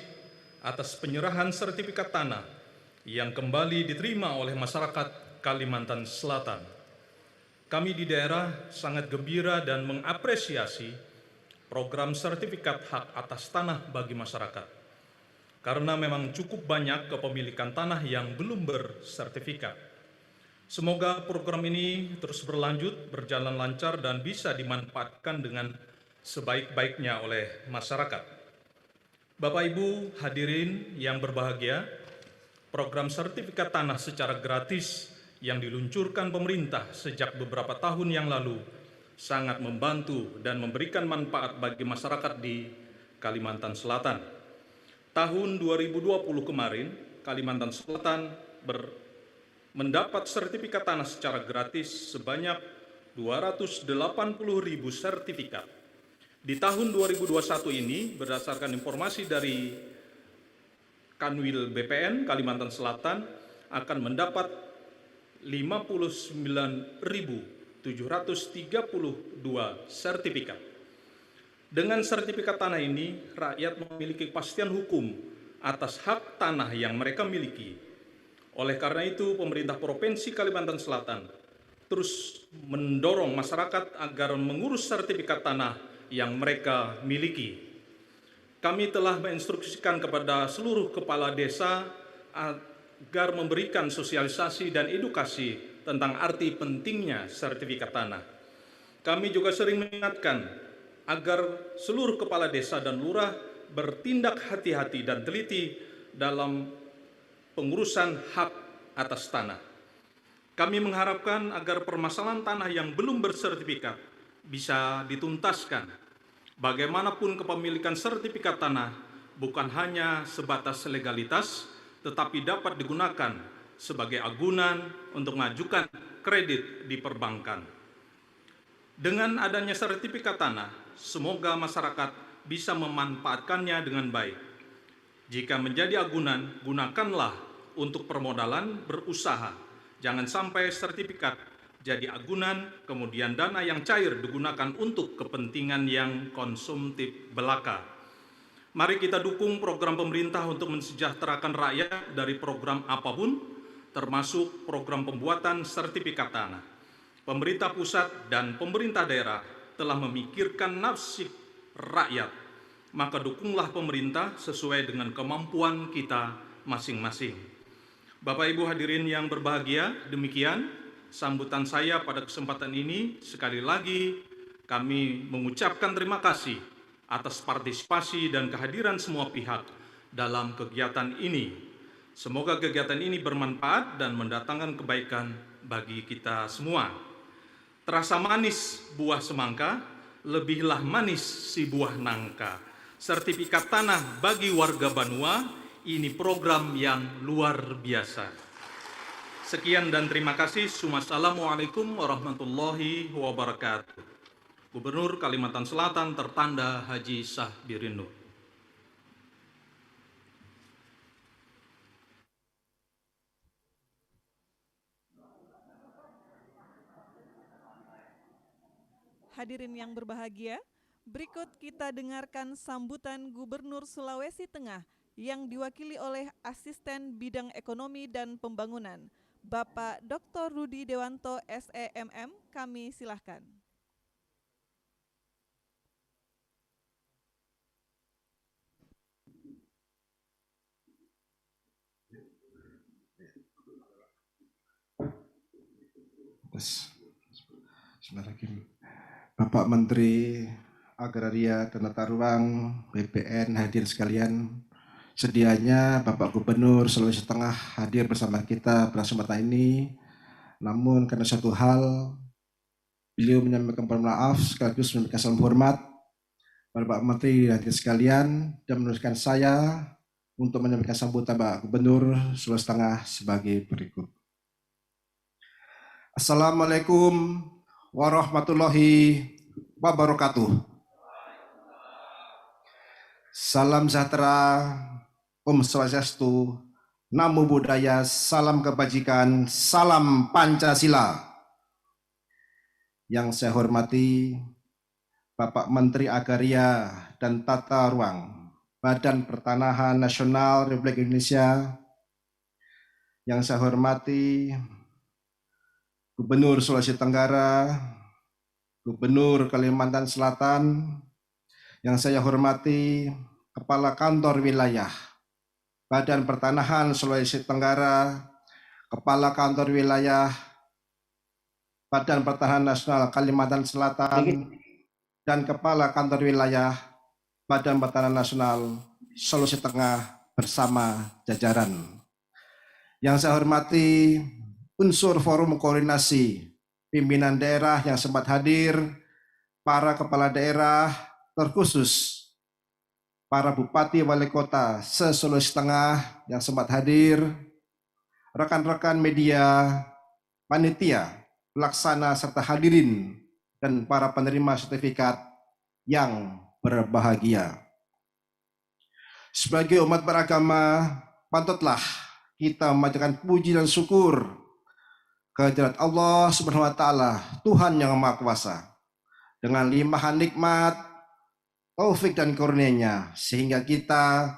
Speaker 7: atas penyerahan sertifikat tanah yang kembali diterima oleh masyarakat Kalimantan Selatan. Kami di daerah sangat gembira dan mengapresiasi program sertifikat hak atas tanah bagi masyarakat, karena memang cukup banyak kepemilikan tanah yang belum bersertifikat. Semoga program ini terus berlanjut, berjalan lancar, dan bisa dimanfaatkan dengan sebaik-baiknya oleh masyarakat. Bapak Ibu hadirin yang berbahagia, program sertifikat tanah secara gratis yang diluncurkan pemerintah sejak beberapa tahun yang lalu sangat membantu dan memberikan manfaat bagi masyarakat di Kalimantan Selatan. Tahun 2020 kemarin, Kalimantan Selatan mendapat sertifikat tanah secara gratis sebanyak 280.000 sertifikat. Di tahun 2021 ini, berdasarkan informasi dari Kanwil BPN Kalimantan Selatan, akan mendapat 59.732 sertifikat. Dengan sertifikat tanah ini, rakyat memiliki kepastian hukum atas hak tanah yang mereka miliki. Oleh karena itu, pemerintah Provinsi Kalimantan Selatan terus mendorong masyarakat agar mengurus sertifikat tanah yang mereka miliki. Kami telah menginstruksikan kepada seluruh kepala desa agar memberikan sosialisasi dan edukasi tentang arti pentingnya sertifikat tanah. Kami juga sering mengingatkan agar seluruh kepala desa dan lurah bertindak hati-hati dan teliti dalam pengurusan hak atas tanah. Kami mengharapkan agar permasalahan tanah yang belum bersertifikat bisa dituntaskan. Bagaimanapun kepemilikan sertifikat tanah bukan hanya sebatas legalitas, tetapi dapat digunakan sebagai agunan untuk mengajukan kredit di perbankan. Dengan adanya sertifikat tanah, semoga masyarakat bisa memanfaatkannya dengan baik. Jika menjadi agunan, gunakanlah untuk permodalan berusaha. Jangan sampai sertifikat jadi agunan, kemudian dana yang cair digunakan untuk kepentingan yang konsumtif belaka. Mari kita dukung program pemerintah untuk mensejahterakan rakyat dari program apapun, termasuk program pembuatan sertifikat tanah. Pemerintah pusat dan pemerintah daerah telah memikirkan nasib rakyat, maka dukunglah pemerintah sesuai dengan kemampuan kita masing-masing. Bapak Ibu hadirin yang berbahagia, demikian sambutan saya pada kesempatan ini. Sekali lagi kami mengucapkan terima kasih atas partisipasi dan kehadiran semua pihak dalam kegiatan ini. Semoga kegiatan ini bermanfaat dan mendatangkan kebaikan bagi kita semua. Terasa manis buah semangka, lebihlah manis si buah nangka. Sertifikat tanah bagi warga Banua, ini program yang luar biasa. Sekian dan terima kasih. Wassalamualaikum warahmatullahi wabarakatuh. Gubernur Kalimantan Selatan tertanda Haji Sahbirin Nur.
Speaker 2: Hadirin yang berbahagia, berikut kita dengarkan sambutan Gubernur Sulawesi Tengah yang diwakili oleh Asisten Bidang Ekonomi dan Pembangunan, Bapak Dr. Rudi Dewanto SEMM. Kami silahkan.
Speaker 8: Bismillahirrahmanirrahim. Bapak Menteri Agraria dan Tata Ruang BPN hadir sekalian. Sedianya Bapak Gubernur Sulawesi Tengah hadir bersama kita pada kesempatan ini. Namun karena satu hal, beliau menyampaikan maaf sekaligus menyampaikan salam hormat pada Bapak Menteri hadir sekalian dan meneruskan saya untuk menyampaikan sambutan Bapak Gubernur Sulawesi Tengah sebagai berikut. Assalamualaikum warahmatullahi wabarakatuh. Salam sejahtera, Om Swastiastu, Namo Buddhaya, salam kebajikan, salam Pancasila. Yang saya hormati Bapak Menteri Agraria dan Tata Ruang, Badan Pertanahan Nasional Republik Indonesia. Yang saya hormati Gubernur Sulawesi Tenggara, Gubernur Kalimantan Selatan, yang saya hormati Kepala Kantor Wilayah Badan Pertanahan Sulawesi Tenggara, Kepala Kantor Wilayah Badan Pertanahan Nasional Kalimantan Selatan, dan Kepala Kantor Wilayah Badan Pertanahan Nasional Sulawesi Tengah bersama jajaran. Yang saya hormati unsur forum koordinasi pimpinan daerah yang sempat hadir, para kepala daerah, terkhusus para bupati wali kota se-Sulawesi Tengah yang sempat hadir, rekan-rekan media, panitia, pelaksana serta hadirin, dan para penerima sertifikat yang berbahagia. Sebagai umat beragama, patutlah kita memanjatkan puji dan syukur kehadirat Allah Subhanahu wa Ta'ala, Tuhan yang Maha Kuasa, dengan limpahan nikmat, taufik dan karunia-Nya, sehingga kita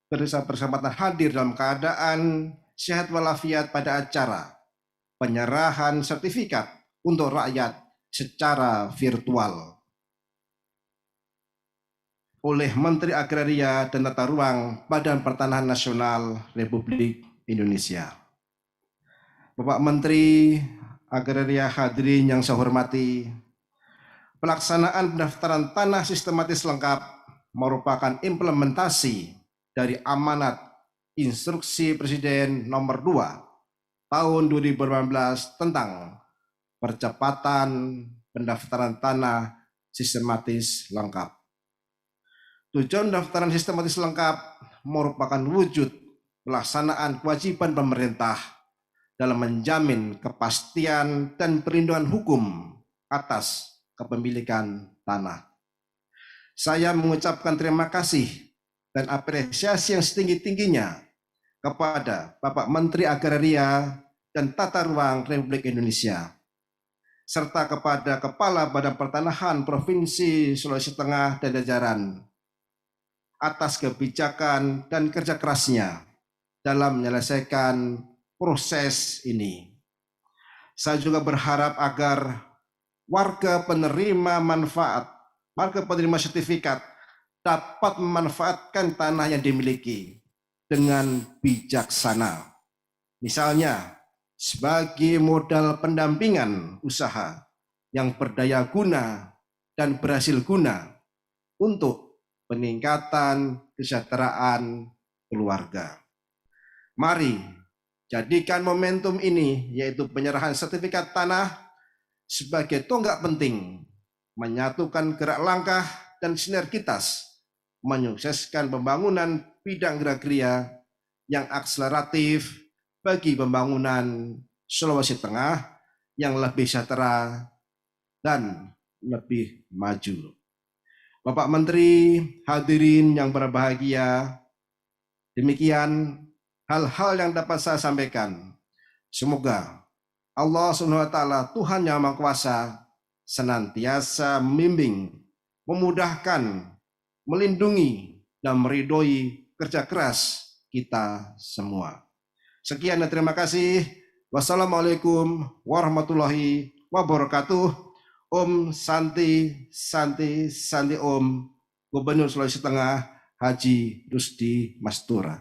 Speaker 8: bersama-sama hadir dalam keadaan sehat walafiat pada acara penyerahan sertifikat untuk rakyat secara virtual oleh Menteri Agraria dan Tata Ruang Badan Pertanahan Nasional Republik Indonesia. Bapak Menteri Agraria, hadirin yang saya hormati, pelaksanaan pendaftaran tanah sistematis lengkap merupakan implementasi dari amanat Instruksi Presiden Nomor 2 Tahun 2018 tentang percepatan pendaftaran tanah sistematis lengkap. Tujuan pendaftaran sistematis lengkap merupakan wujud pelaksanaan kewajiban pemerintah dalam menjamin kepastian dan perlindungan hukum atas kepemilikan tanah. Saya mengucapkan terima kasih dan apresiasi yang setinggi-tingginya kepada Bapak Menteri Agraria dan Tata Ruang Republik Indonesia, serta kepada Kepala Badan Pertanahan Provinsi Sulawesi Tengah dan jajaran atas kebijakan dan kerja kerasnya dalam menyelesaikan proses ini. Saya juga berharap agar warga penerima manfaat, warga penerima sertifikat dapat memanfaatkan tanah yang dimiliki dengan bijaksana. Misalnya, sebagai modal pendampingan usaha yang berdaya guna dan berhasil guna untuk peningkatan kesejahteraan keluarga. Mari jadikan momentum ini, yaitu penyerahan sertifikat tanah, sebagai tonggak penting menyatukan gerak langkah dan sinergitas menyukseskan pembangunan bidang agraria yang akseleratif bagi pembangunan Sulawesi Tengah yang lebih sejahtera dan lebih maju. Bapak Menteri, hadirin yang berbahagia, demikian hal-hal yang dapat saya sampaikan. Semoga Allah Subhanahu wa Ta'ala, Tuhan yang Maha Kuasa, senantiasa membimbing, memudahkan, melindungi, dan meridhoi kerja keras kita semua. Sekian dan terima kasih. Wassalamualaikum warahmatullahi wabarakatuh. Om Santi Santi Santi Om, Gubernur Sulawesi Tengah Haji Rusdi Mastura.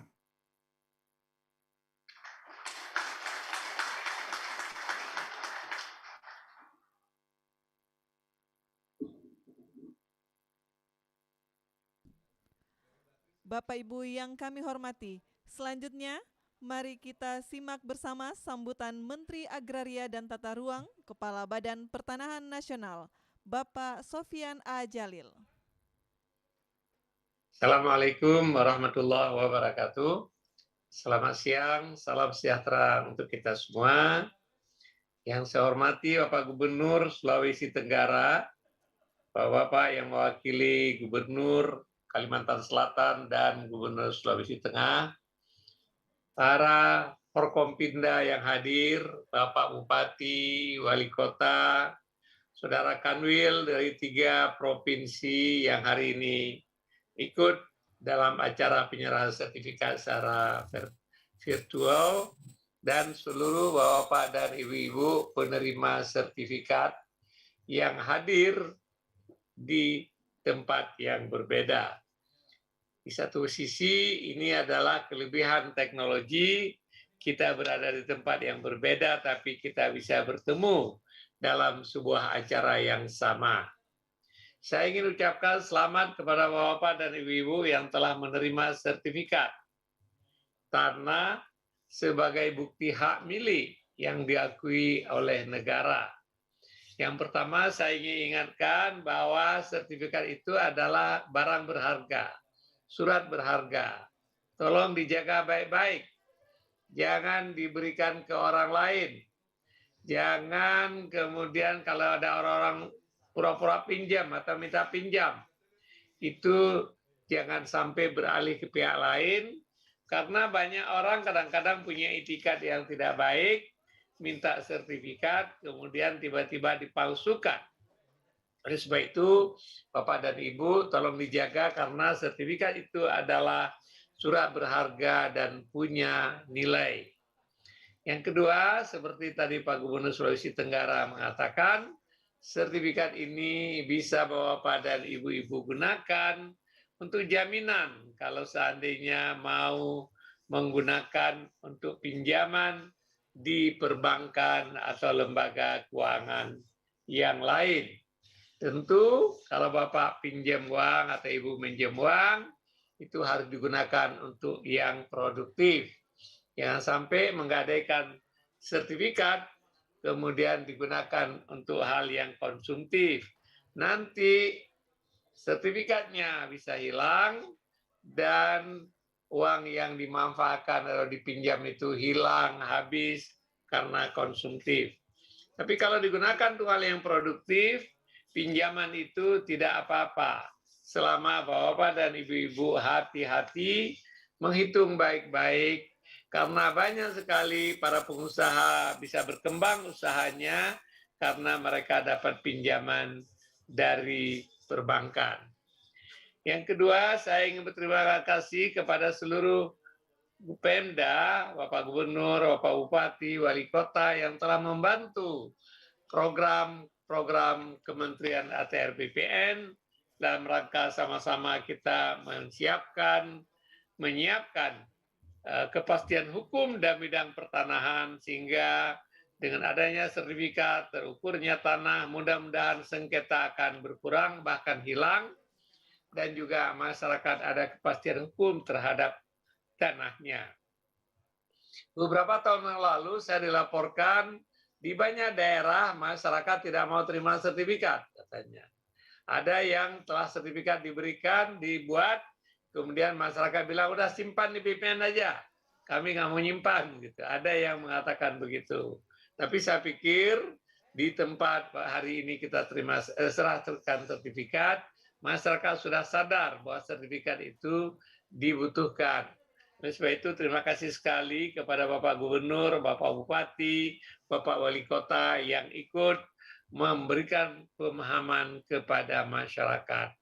Speaker 2: Bapak Ibu yang kami hormati, selanjutnya mari kita simak bersama sambutan Menteri Agraria dan Tata Ruang, Kepala Badan Pertanahan Nasional, Bapak Sofyan A. Jalil.
Speaker 9: Assalamualaikum warahmatullahi wabarakatuh. Selamat siang, salam sejahtera untuk kita semua. Yang saya hormati Bapak Gubernur Sulawesi Tenggara, Bapak-Bapak yang mewakili Gubernur Kalimantan Selatan dan Gubernur Sulawesi Tengah, para Forkompinda yang hadir, Bapak Bupati, Wali Kota, Saudara Kanwil dari 3 provinsi yang hari ini ikut dalam acara penyerahan sertifikat secara virtual, dan seluruh bapak-bapak dan ibu-ibu penerima sertifikat yang hadir di tempat yang berbeda. Di satu sisi ini adalah kelebihan teknologi, kita berada di tempat yang berbeda tapi kita bisa bertemu dalam sebuah acara yang sama. Saya ingin ucapkan selamat kepada bapak-bapak dan ibu-ibu yang telah menerima sertifikat tanah sebagai bukti hak milik yang diakui oleh negara. Yang pertama, saya ingin ingatkan bahwa sertifikat itu adalah barang berharga, surat berharga. Tolong dijaga baik-baik, jangan diberikan ke orang lain. Jangan kemudian kalau ada orang-orang pura-pura pinjam atau minta pinjam, itu jangan sampai beralih ke pihak lain, karena banyak orang kadang-kadang punya itikat yang tidak baik, minta sertifikat, kemudian tiba-tiba dipalsukan. Oleh sebab itu, Bapak dan Ibu, tolong dijaga karena sertifikat itu adalah surat berharga dan punya nilai. Yang kedua, seperti tadi Pak Gubernur Sulawesi Tenggara mengatakan, sertifikat ini bisa Bapak dan Ibu-ibu gunakan untuk jaminan kalau seandainya mau menggunakan untuk pinjaman di perbankan atau lembaga keuangan yang lain. Tentu kalau Bapak pinjam uang atau Ibu minjam uang, itu harus digunakan untuk yang produktif. Jangan sampai menggadaikan sertifikat kemudian digunakan untuk hal yang konsumtif. Nanti sertifikatnya bisa hilang dan uang yang dimanfaatkan atau dipinjam itu hilang, habis karena konsumtif. Tapi kalau digunakan untuk hal yang produktif, pinjaman itu tidak apa-apa. Selama Bapak dan Ibu-ibu hati-hati, menghitung baik-baik, karena banyak sekali para pengusaha bisa berkembang usahanya karena mereka dapat pinjaman dari perbankan. Yang kedua, saya ingin berterima kasih kepada seluruh Pemda, Bapak Gubernur, Bapak Bupati, Wali Kota yang telah membantu program Kementerian ATR BPN dalam rangka sama-sama kita menyiapkan kepastian hukum dalam bidang pertanahan sehingga dengan adanya sertifikat terukurnya tanah, mudah-mudahan sengketa akan berkurang bahkan hilang dan juga masyarakat ada kepastian hukum terhadap tanahnya. Beberapa tahun yang lalu saya dilaporkan di banyak daerah masyarakat tidak mau terima sertifikat katanya. Ada yang telah sertifikat diberikan, dibuat, kemudian masyarakat bilang, udah simpan di BPN aja, kami nggak mau nyimpan. Gitu. Ada yang mengatakan begitu. Tapi saya pikir di tempat hari ini kita serahkan sertifikat, masyarakat sudah sadar bahwa sertifikat itu dibutuhkan. Oleh sebab itu terima kasih sekali kepada Bapak Gubernur, Bapak Bupati, Bapak Wali Kota yang ikut memberikan pemahaman kepada masyarakat.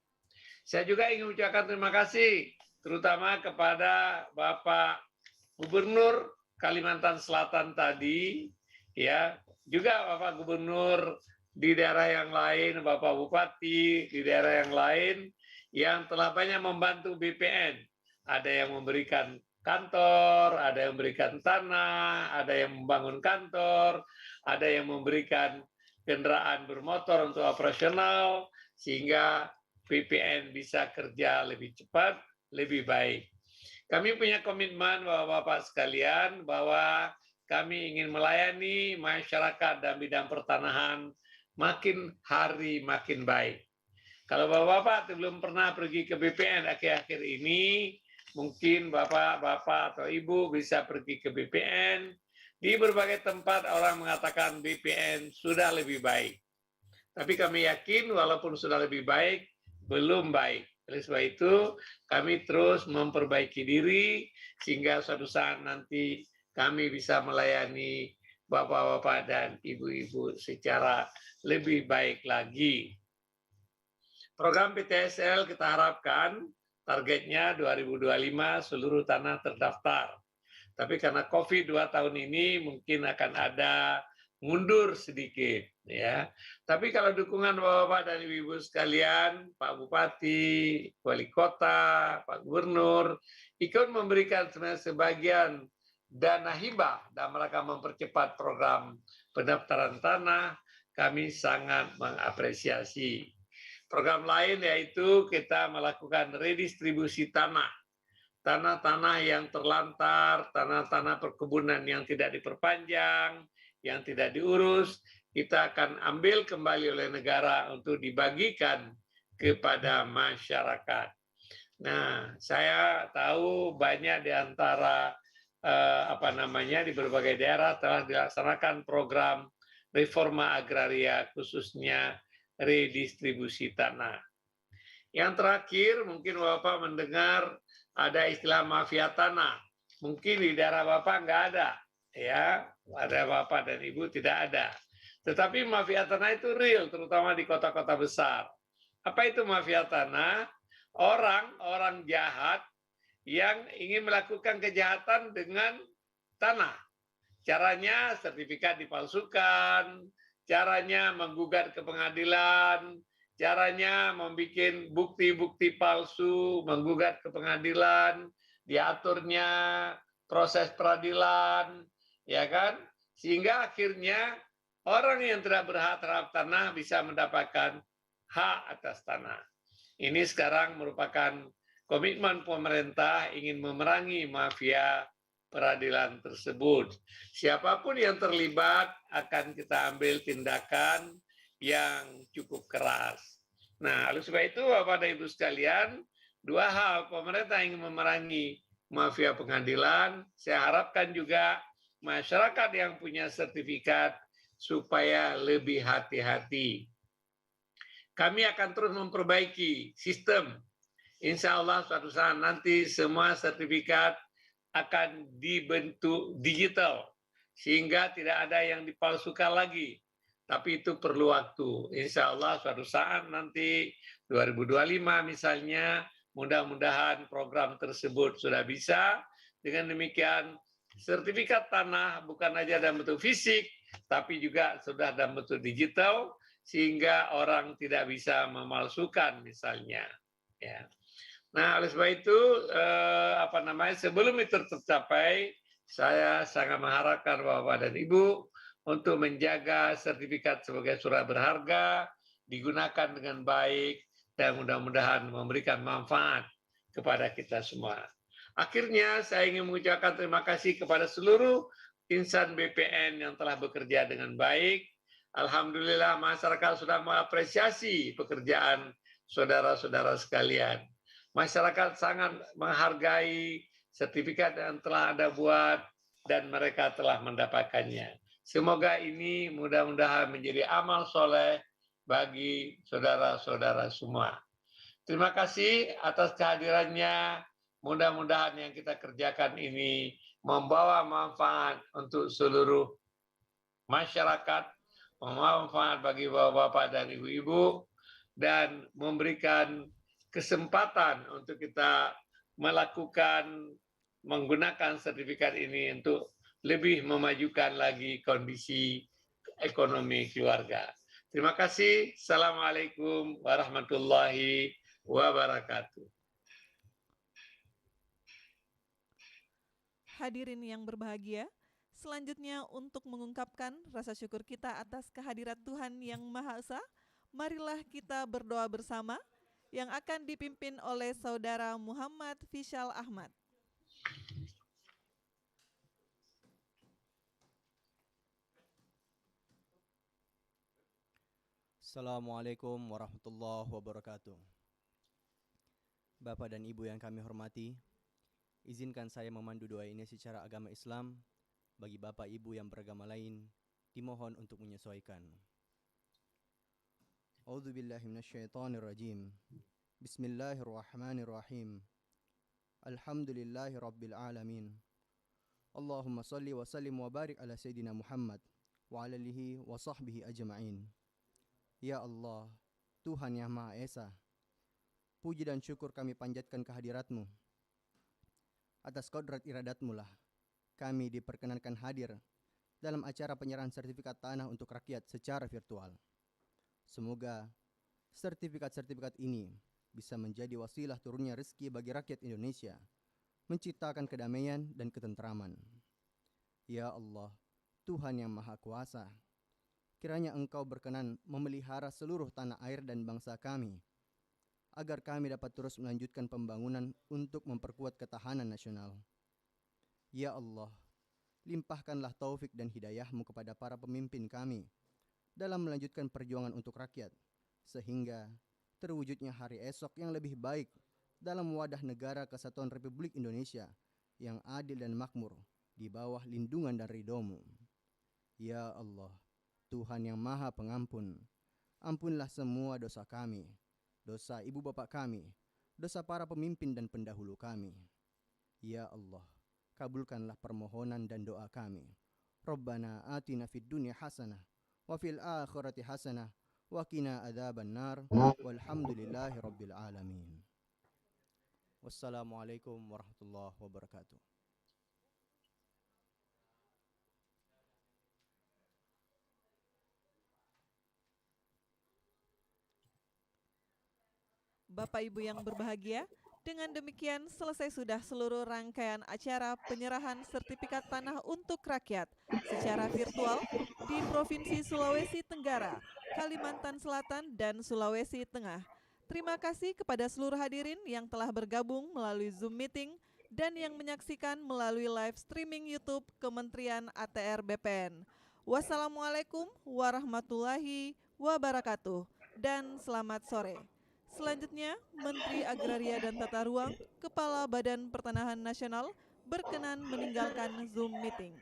Speaker 9: Saya juga ingin mengucapkan terima kasih terutama kepada Bapak Gubernur Kalimantan Selatan tadi, ya, juga Bapak Gubernur di daerah yang lain, Bapak Bupati di daerah yang lain yang telah banyak membantu BPN. Ada yang memberikan kantor, ada yang memberikan tanah, ada yang membangun kantor, ada yang memberikan kendaraan bermotor untuk operasional sehingga BPN bisa kerja lebih cepat, lebih baik. Kami punya komitmen Bapak-Bapak sekalian bahwa kami ingin melayani masyarakat dalam bidang pertanahan makin hari makin baik. Kalau Bapak-Bapak belum pernah pergi ke BPN akhir-akhir ini, mungkin Bapak-Bapak atau Ibu bisa pergi ke BPN. Di berbagai tempat orang mengatakan BPN sudah lebih baik. Tapi kami yakin walaupun sudah lebih baik, belum baik. Oleh sebab itu, kami terus memperbaiki diri sehingga suatu saat nanti kami bisa melayani Bapak-bapak dan Ibu-ibu secara lebih baik lagi. Program PTSL kita harapkan targetnya 2025 seluruh tanah terdaftar. Tapi karena COVID 2 tahun ini mungkin akan ada mundur sedikit ya. Tapi kalau dukungan Bapak-bapak dan Ibu-ibu sekalian, Pak Bupati, Wali Kota, Pak Gubernur ikut memberikan sebagian dana hibah dalam rangka mempercepat program pendaftaran tanah, kami sangat mengapresiasi. Program lain yaitu kita melakukan redistribusi tanah. Tanah-tanah yang terlantar, tanah-tanah perkebunan yang tidak diperpanjang, yang tidak diurus, kita akan ambil kembali oleh negara untuk dibagikan kepada masyarakat. Nah, saya tahu banyak di antara di berbagai daerah telah dilaksanakan program reforma agraria, khususnya redistribusi tanah. Yang terakhir, mungkin Bapak mendengar ada istilah mafia tanah. Mungkin di daerah Bapak nggak ada, ya, ada Bapak dan Ibu tidak ada. Tetapi mafia tanah itu real, terutama di kota-kota besar. Apa itu mafia tanah? Orang jahat yang ingin melakukan kejahatan dengan tanah. Caranya sertifikat dipalsukan, caranya menggugat ke pengadilan, caranya membuat bukti-bukti palsu, menggugat ke pengadilan, diaturnya proses peradilan, ya kan? Sehingga akhirnya orang yang tidak berhak terhadap tanah bisa mendapatkan hak atas tanah. Ini sekarang merupakan komitmen pemerintah ingin memerangi mafia peradilan tersebut. Siapapun yang terlibat akan kita ambil tindakan yang cukup keras. Nah, oleh sebab itu Bapak dan Ibu sekalian, dua hal, pemerintah ingin memerangi mafia pengadilan, saya harapkan juga masyarakat yang punya sertifikat supaya lebih hati-hati. Kami akan terus memperbaiki sistem. Insya Allah suatu saat nanti semua sertifikat akan dibentuk digital, sehingga tidak ada yang dipalsukan lagi. Tapi itu perlu waktu. Insya Allah suatu saat nanti 2025 misalnya, mudah-mudahan program tersebut sudah bisa. Dengan demikian, sertifikat tanah bukan saja dalam bentuk fisik, tapi juga sudah dalam bentuk digital, sehingga orang tidak bisa memalsukan misalnya. Ya. Nah, oleh sebab itu, sebelum itu tercapai, saya sangat mengharapkan Bapak dan Ibu untuk menjaga sertifikat sebagai surat berharga, digunakan dengan baik, dan mudah-mudahan memberikan manfaat kepada kita semua. Akhirnya, saya ingin mengucapkan terima kasih kepada seluruh insan BPN yang telah bekerja dengan baik. Alhamdulillah, masyarakat sudah mengapresiasi pekerjaan saudara-saudara sekalian. Masyarakat sangat menghargai sertifikat yang telah Anda buat dan mereka telah mendapatkannya. Semoga ini mudah-mudahan menjadi amal soleh bagi saudara-saudara semua. Terima kasih atas kehadirannya. Mudah-mudahan yang kita kerjakan ini membawa manfaat untuk seluruh masyarakat, membawa manfaat bagi bapak-bapak dan ibu-ibu, dan memberikan kesempatan untuk kita menggunakan sertifikat ini untuk lebih memajukan lagi kondisi ekonomi keluarga. Terima kasih. Assalamualaikum warahmatullahi wabarakatuh.
Speaker 2: Hadirin yang berbahagia, selanjutnya untuk mengungkapkan rasa syukur kita atas kehadirat Tuhan Yang Maha Esa, marilah kita berdoa bersama yang akan dipimpin oleh Saudara Muhammad Fishal Ahmad.
Speaker 10: Assalamualaikum warahmatullahi wabarakatuh. Bapak dan Ibu yang kami hormati, izinkan saya memandu doa ini secara agama Islam. Bagi Bapak Ibu yang beragama lain, dimohon untuk menyesuaikan. A'udzubillahi minasyaitonirrajim. Bismillahirrahmanirrahim. Alhamdulillahi rabbil alamin. Allahumma salli wa sallim wa barik ala Sayyidina Muhammad wa ala alihi wa sahbihi ajma'in. Ya Allah, Tuhan Yang Maha Esa, puji dan syukur kami panjatkan kehadirat-Mu. Atas kodrat iradat-Mu lah kami diperkenankan hadir dalam acara penyerahan sertifikat tanah untuk rakyat secara virtual. Semoga sertifikat-sertifikat ini bisa menjadi wasilah turunnya rezeki bagi rakyat Indonesia, menciptakan kedamaian dan ketentraman. Ya Allah, Tuhan yang Maha Kuasa, kiranya Engkau berkenan memelihara seluruh tanah air dan bangsa kami, agar kami dapat terus melanjutkan pembangunan untuk memperkuat ketahanan nasional. Ya Allah, limpahkanlah taufik dan hidayah-Mu kepada para pemimpin kami dalam melanjutkan perjuangan untuk rakyat, sehingga terwujudnya hari esok yang lebih baik dalam wadah negara kesatuan Republik Indonesia yang adil dan makmur di bawah lindungan dan ridho-Mu. Ya Allah, Tuhan yang Maha Pengampun, ampunlah semua dosa kami, dosa ibu bapak kami, dosa para pemimpin dan pendahulu kami. Ya Allah, kabulkanlah permohonan dan doa kami. Rabbana atina fid dunya hasanah wa fil akhirati hasanah wa qina adzabannar walhamdulillahi rabbil alamin. Wassalamualaikum warahmatullahi wabarakatuh.
Speaker 2: Bapak Ibu yang berbahagia, dengan demikian selesai sudah seluruh rangkaian acara penyerahan sertifikat tanah untuk rakyat secara virtual di Provinsi Sulawesi Tenggara, Kalimantan Selatan, dan Sulawesi Tengah. Terima kasih kepada seluruh hadirin yang telah bergabung melalui Zoom Meeting dan yang menyaksikan melalui live streaming YouTube Kementerian ATR BPN. Wassalamualaikum warahmatullahi wabarakatuh dan selamat sore. Selanjutnya, Menteri Agraria dan Tata Ruang, Kepala Badan Pertanahan Nasional, berkenan meninggalkan Zoom Meeting.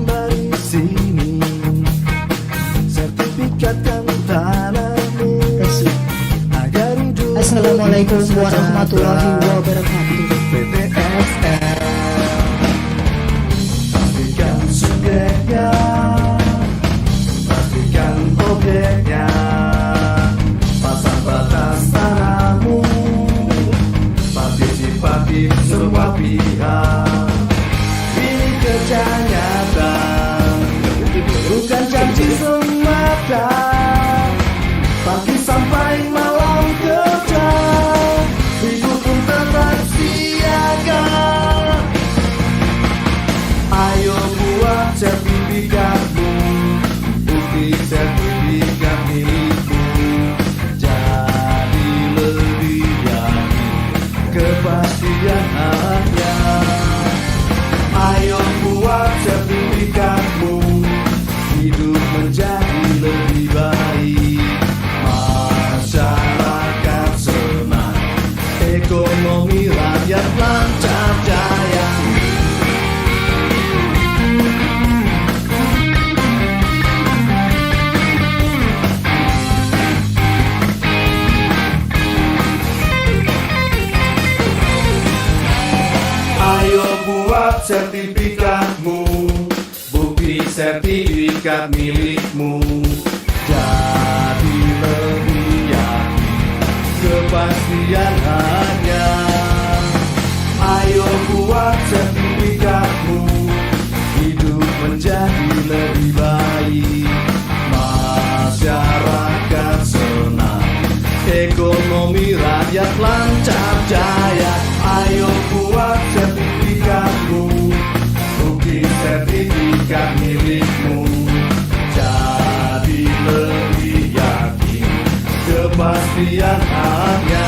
Speaker 1: Mari sini, sertifikatkan tanahmu agar hidup.
Speaker 11: Assalamualaikum warahmatullahi wabarakatuh.
Speaker 1: PPSN, pastikan subjeknya, pastikan objeknya, pasang batas tanahmu, partisipatif semua pihak. Ini kerja nyata, bukan janji semata. Pagi sampai malam kerja, ibu pun tetap siaga. Ayo buat sertifikatmu, bukti sertifikat milikmu. Jadi lebih yakin kepastian hanya. Ayo buat sertifikatmu, hidup menjadi lebih baik. Masyarakat senang, ekonomi rakyat lancar jaya. Ayo buat sertifikatmu, bukti sertifikat milikmu. Jadi lebih yakin kepastian hanya. Ayo buat sertifikatmu, hidup menjadi lebih baik. Masyarakat senang, ekonomi rakyat lancar jaya. Ayo buat sertifikatmu, bukti sertifikat milikmu. Jadi lebih yakin kepastian hanya.